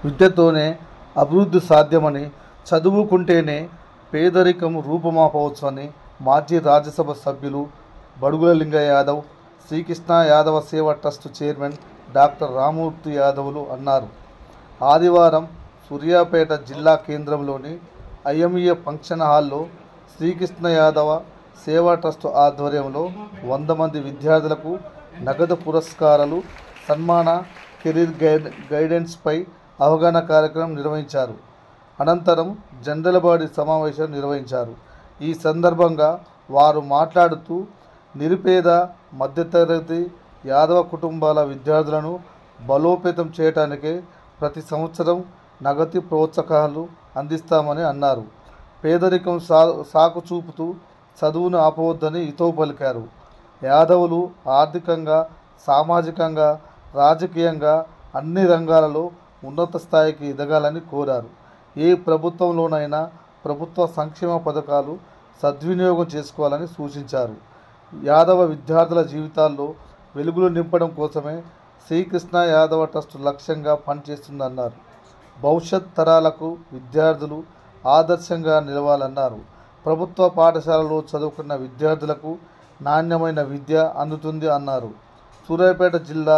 విద్యతోనే అభివృద్ధి సాధ్యమని, చదువుకుంటేనే పేదరికం రూపుమాపవచ్చని మాజీ రాజ్యసభ సభ్యులు బడుగుల లింగయ్య యాదవ్, శ్రీకృష్ణ యాదవ సేవా ట్రస్ట్ చైర్మన్ డాక్టర్ రామ్మూర్తి యాదవ్లు అన్నారు. ఆదివారం సూర్యాపేట జిల్లా కేంద్రంలోని ఐఎంఏ ఫంక్షన్ హాల్లో శ్రీకృష్ణ యాదవ సేవా ట్రస్ట్ ఆధ్వర్యంలో 100 మంది విద్యార్థులకు నగదు పురస్కారాలు, సన్మాన, కెరీర్ గైడెన్స్పై అవగాహన కార్యక్రమం నిర్వహించారు. అనంతరం జనరల్ బాడీ సమావేశం నిర్వహించారు. ఈ సందర్భంగా వారు మాట్లాడుతూ నిరుపేద, మధ్యతరగతి యాదవ కుటుంబాల విద్యార్థులను బలోపేతం చేయడానికే ప్రతి సంవత్సరం నగదు ప్రోత్సాహకాలు అందిస్తామని అన్నారు. పేదరికం సాకు చూపుతూ చదువును ఆపవద్దని హితవు పలికారు. యాదవులు ఆర్థికంగా, సామాజికంగా, రాజకీయంగా అన్ని రంగాలలో ఉన్నత స్థాయికి ఎదగాలని కోరారు. ఏ ప్రభుత్వంలోనైనా ప్రభుత్వ సంక్షేమ పథకాలు సద్వినియోగం చేసుకోవాలని సూచించారు. యాదవ విద్యార్థుల జీవితాల్లో వెలుగులు నింపడం కోసమే శ్రీకృష్ణ యాదవ ట్రస్ట్ లక్ష్యంగా పనిచేస్తుందన్నారు. భవిష్యత్ తరాలకు విద్యార్థులు ఆదర్శంగా నిలవాలన్నారు. ప్రభుత్వ పాఠశాలలో చదువుకున్న విద్యార్థులకు నాణ్యమైన విద్య అందుతుంది అన్నారు. సూర్యాపేట జిల్లా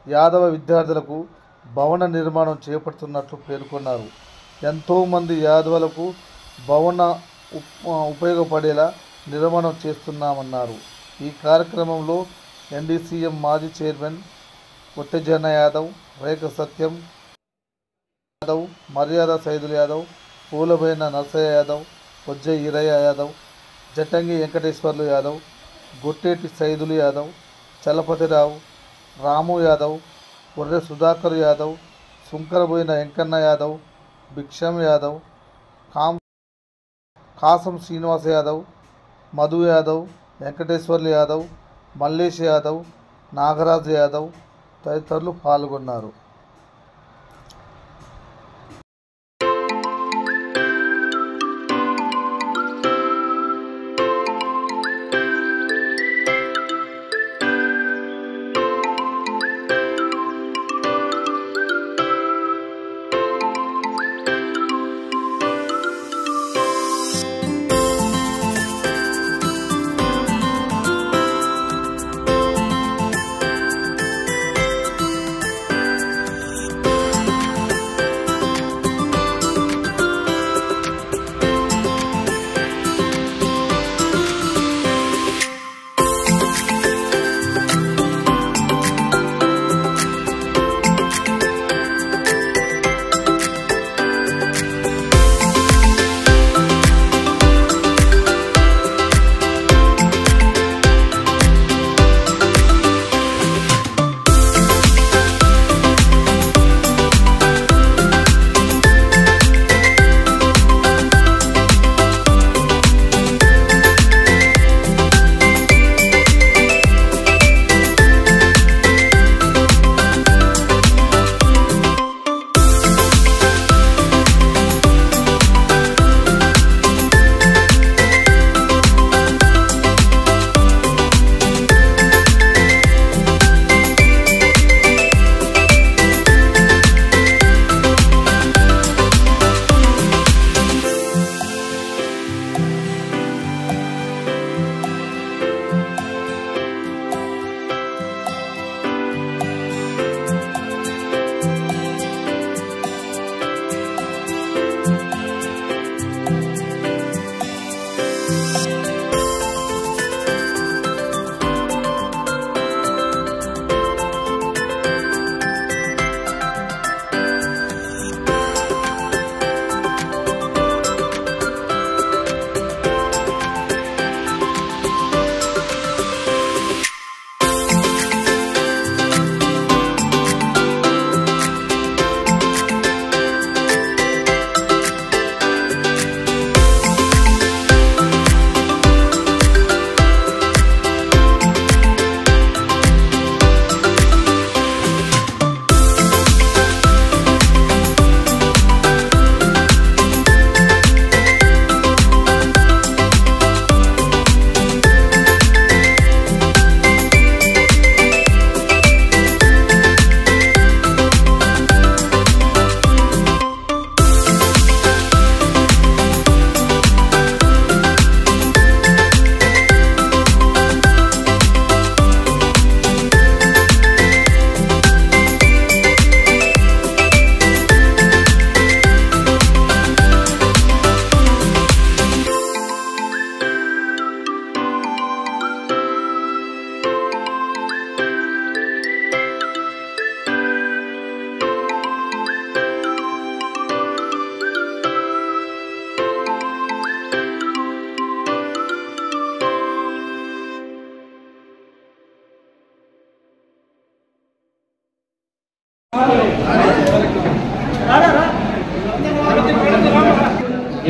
యాదవ విద్యార్థులకు భవన నిర్మాణం చేపడుతున్నట్లు పేర్కొన్నారు. ఎంతోమంది యాదవులకు భవన ఉపయోగపడేలా నిర్మాణం చేస్తున్నామన్నారు. ఈ కార్యక్రమంలో ఎన్డీసీఎం మాజీ చైర్మన్ కొట్టెజన యాదవ్, రేఖ సత్యం యాదవ్, మర్యాద సైదులు యాదవ్, పూలబైన నరసయ్య యాదవ్, కొజ్జ ఈరయ్య యాదవ్, జటంగి వెంకటేశ్వర్లు యాదవ్, గొట్టేటి సైదులు యాదవ్, చలపతిరావు, రాము యాదవ్, కొర్రె సుధాకర్ యాదవ్, సుంకరబోయిన వెంకన్న యాదవ్, భిక్షం యాదవ్, కాసం శ్రీనివాస యాదవ్, మధు యాదవ్, వెంకటేశ్వర్లు యాదవ్, మల్లేష్ యాదవ్, నాగరాజు యాదవ్ తదితరులు పాల్గొన్నారు.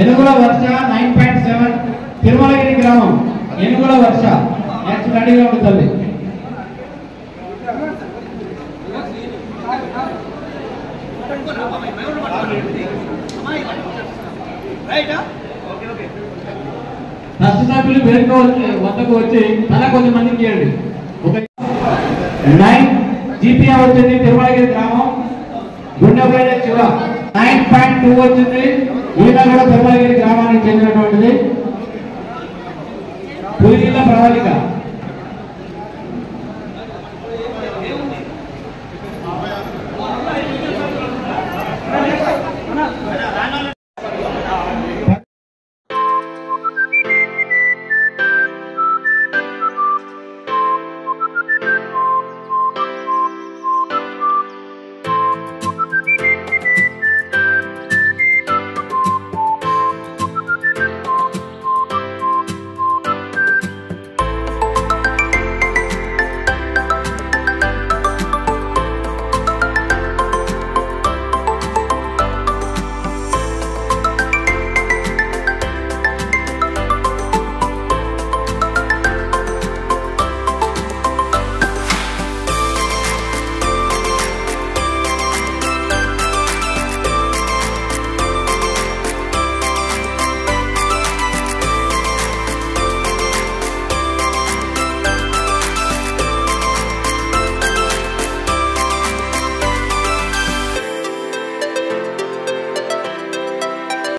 ఎనుగుల వర్ష 9.7 తిరుమలగిరి గ్రామం ఎనుగుల వర్ష నెక్స్ట్ రెడీగా ఉంటుంది. ఫస్ట్ సభ్యులు వేరుగా వద్దకు వచ్చి తల కొద్ది మందికి ఇవ్వండి. ఒక 9 జీపీఏ వచ్చింది తిరుమలగిరి గ్రామం గుండెపల్లి శివ 9.2 వచ్చింది. ఈయన కూడా తిరుమలగిరి గ్రామానికి చెందినటువంటిది. పులిగిల్ల ప్రణాళిక